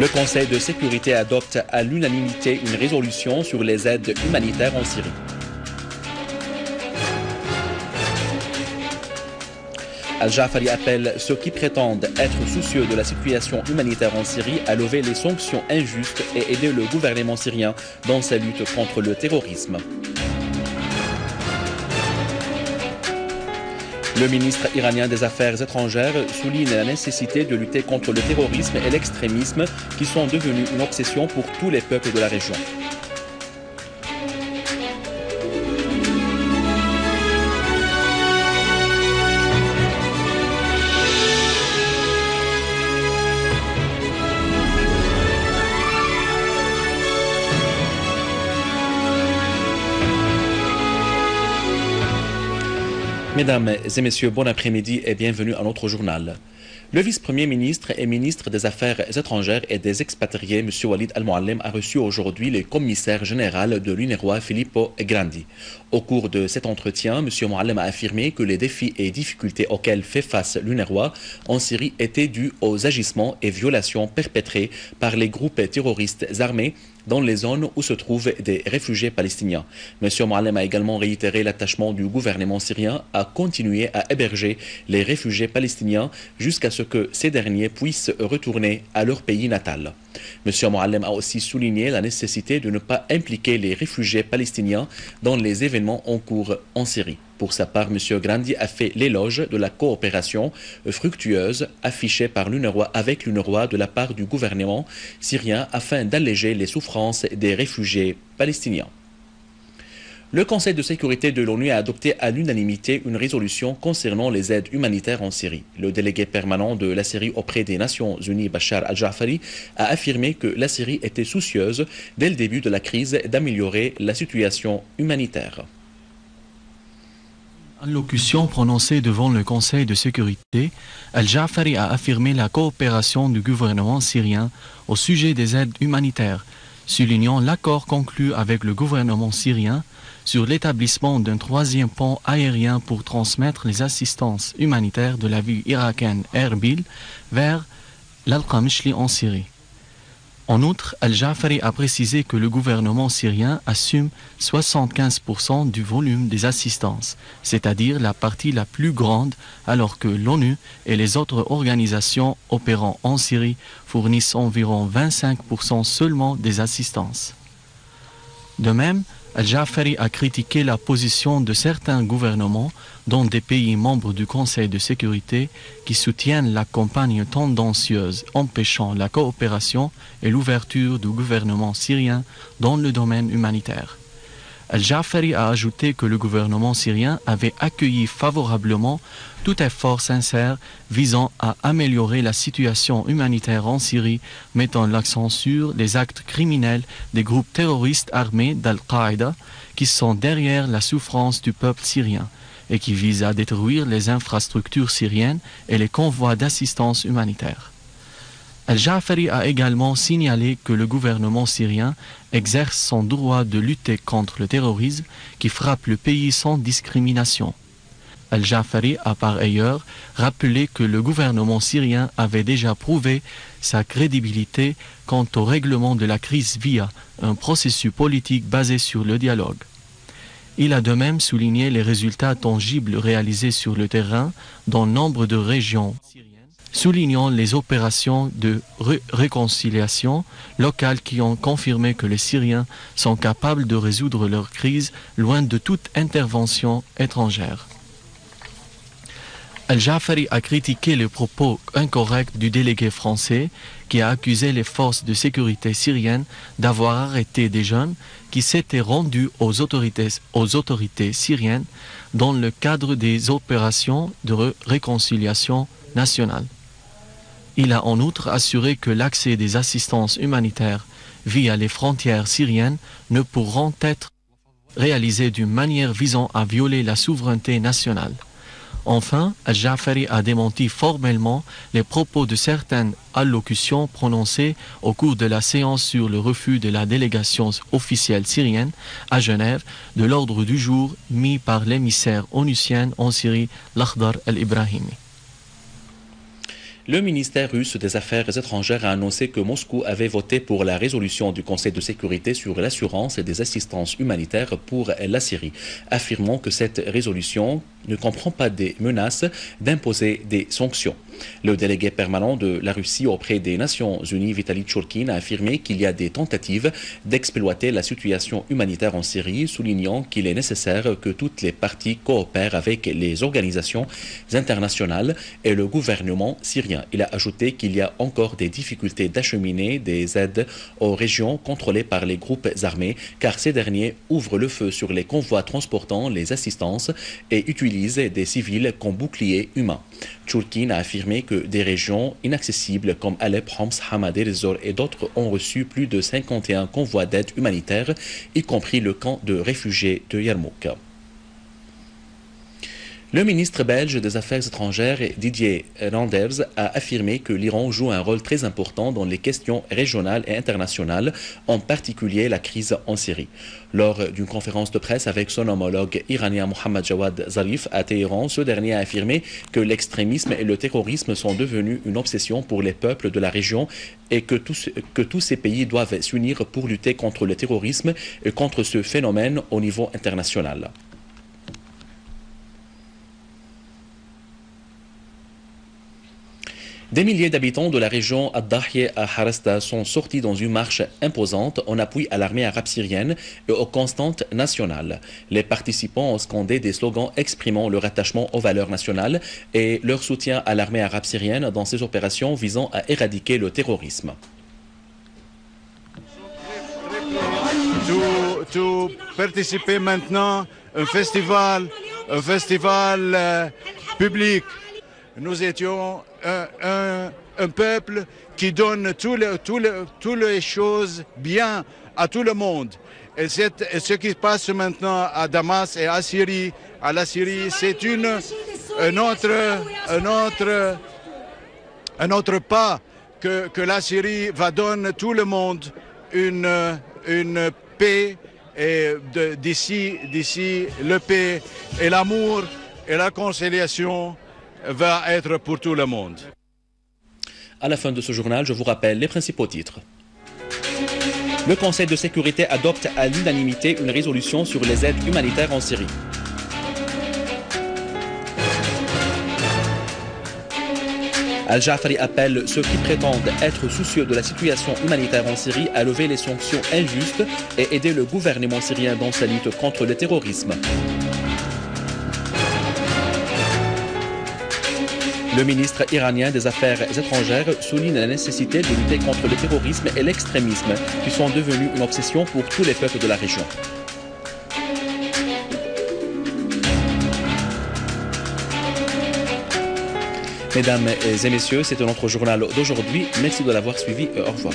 Le Conseil de sécurité adopte à l'unanimité une résolution sur les aides humanitaires en Syrie. Al-Jafari appelle ceux qui prétendent être soucieux de la situation humanitaire en Syrie à lever les sanctions injustes et aider le gouvernement syrien dans sa lutte contre le terrorisme. Le ministre iranien des Affaires étrangères souligne la nécessité de lutter contre le terrorisme et l'extrémisme qui sont devenus une obsession pour tous les peuples de la région. Mesdames et messieurs, bon après-midi et bienvenue à notre journal. Le vice-premier ministre et ministre des Affaires étrangères et des expatriés, M. Walid Al-Muallim, a reçu aujourd'hui le commissaire général de l'UNRWA, Filippo Grandi. Au cours de cet entretien, M. Muallim a affirmé que les défis et difficultés auxquels fait face l'UNRWA en Syrie étaient dus aux agissements et violations perpétrés par les groupes terroristes armés dans les zones où se trouvent des réfugiés palestiniens. M. Muallim a également réitéré l'attachement du gouvernement syrien à continuer à héberger les réfugiés palestiniens jusqu'à ce que ces derniers puissent retourner à leur pays natal. M. Muallim a aussi souligné la nécessité de ne pas impliquer les réfugiés palestiniens dans les événements en cours en Syrie. Pour sa part, M. Grandi a fait l'éloge de la coopération fructueuse affichée par l'UNRWA avec l'UNRWA de la part du gouvernement syrien afin d'alléger les souffrances des réfugiés palestiniens. Le Conseil de sécurité de l'ONU a adopté à l'unanimité une résolution concernant les aides humanitaires en Syrie. Le délégué permanent de la Syrie auprès des Nations Unies, Bachar al-Jafari, a affirmé que la Syrie était soucieuse, dès le début de la crise, d'améliorer la situation humanitaire. En allocution prononcée devant le Conseil de sécurité, Al-Jafari a affirmé la coopération du gouvernement syrien au sujet des aides humanitaires, soulignant l'accord conclu avec le gouvernement syrien sur l'établissement d'un troisième pont aérien pour transmettre les assistances humanitaires de la ville irakienne Erbil vers l'Al-Qamishli en Syrie. En outre, Al-Jafari a précisé que le gouvernement syrien assume 75% du volume des assistances, c'est-à-dire la partie la plus grande, alors que l'ONU et les autres organisations opérant en Syrie fournissent environ 25% seulement des assistances. De même, Al-Jafari a critiqué la position de certains gouvernements, dont des pays membres du Conseil de sécurité, qui soutiennent la campagne tendancieuse empêchant la coopération et l'ouverture du gouvernement syrien dans le domaine humanitaire. Al-Jafari a ajouté que le gouvernement syrien avait accueilli favorablement tout effort sincère visant à améliorer la situation humanitaire en Syrie, mettant l'accent sur les actes criminels des groupes terroristes armés d'Al-Qaïda qui sont derrière la souffrance du peuple syrien et qui visent à détruire les infrastructures syriennes et les convois d'assistance humanitaire. Al-Jafari a également signalé que le gouvernement syrien exerce son droit de lutter contre le terrorisme qui frappe le pays sans discrimination. Al-Jafari a par ailleurs rappelé que le gouvernement syrien avait déjà prouvé sa crédibilité quant au règlement de la crise via un processus politique basé sur le dialogue. Il a de même souligné les résultats tangibles réalisés sur le terrain dans nombre de régions, soulignant les opérations de réconciliation locale qui ont confirmé que les Syriens sont capables de résoudre leur crise loin de toute intervention étrangère. Al-Jafari a critiqué les propos incorrects du délégué français qui a accusé les forces de sécurité syriennes d'avoir arrêté des jeunes qui s'étaient rendus aux autorités syriennes dans le cadre des opérations de réconciliation nationale. Il a en outre assuré que l'accès des assistances humanitaires via les frontières syriennes ne pourront être réalisés d'une manière visant à violer la souveraineté nationale. Enfin, Al-Jafari a démenti formellement les propos de certaines allocutions prononcées au cours de la séance sur le refus de la délégation officielle syrienne à Genève de l'ordre du jour mis par l'émissaire onusien en Syrie, Lakhdar al-Ibrahimi. Le ministère russe des Affaires étrangères a annoncé que Moscou avait voté pour la résolution du Conseil de sécurité sur l'assurance des assistances humanitaires pour la Syrie, affirmant que cette résolution ne comprend pas des menaces d'imposer des sanctions. Le délégué permanent de la Russie auprès des Nations Unies, Vitaly Churkin, a affirmé qu'il y a des tentatives d'exploiter la situation humanitaire en Syrie, soulignant qu'il est nécessaire que toutes les parties coopèrent avec les organisations internationales et le gouvernement syrien. Il a ajouté qu'il y a encore des difficultés d'acheminer des aides aux régions contrôlées par les groupes armés, car ces derniers ouvrent le feu sur les convois transportant les assistances et utilisent des civils comme boucliers humains. Churkin a affirmé que des régions inaccessibles comme Alep, Homs, Hama, Deir ez-Zor et d'autres ont reçu plus de 51 convois d'aide humanitaire, y compris le camp de réfugiés de Yarmouk. Le ministre belge des Affaires étrangères, Didier Reynders, a affirmé que l'Iran joue un rôle très important dans les questions régionales et internationales, en particulier la crise en Syrie. Lors d'une conférence de presse avec son homologue iranien Mohammad Jawad Zarif à Téhéran, ce dernier a affirmé que l'extrémisme et le terrorisme sont devenus une obsession pour les peuples de la région et que tous ces pays doivent s'unir pour lutter contre le terrorisme et contre ce phénomène au niveau international. Des milliers d'habitants de la région Ad-Dahiya à Harasta sont sortis dans une marche imposante en appui à l'armée arabe syrienne et aux constantes nationales. Les participants ont scandé des slogans exprimant leur attachement aux valeurs nationales et leur soutien à l'armée arabe syrienne dans ses opérations visant à éradiquer le terrorisme. To participer maintenant à un festival public. Nous étions un peuple qui donne toutes les choses bien à tout le monde. Et ce qui se passe maintenant à Damas et à la Syrie, c'est un autre pas que la Syrie va donner tout le monde une paix. Et d'ici le paix et l'amour et la conciliation va être pour tout le monde. À la fin de ce journal, je vous rappelle les principaux titres. Le Conseil de sécurité adopte à l'unanimité une résolution sur les aides humanitaires en Syrie. Al-Jafari appelle ceux qui prétendent être soucieux de la situation humanitaire en Syrie à lever les sanctions injustes et aider le gouvernement syrien dans sa lutte contre le terrorisme. Le ministre iranien des Affaires étrangères souligne la nécessité de lutter contre le terrorisme et l'extrémisme qui sont devenus une obsession pour tous les peuples de la région. Mesdames et messieurs, c'était notre journal d'aujourd'hui. Merci de l'avoir suivi et au revoir.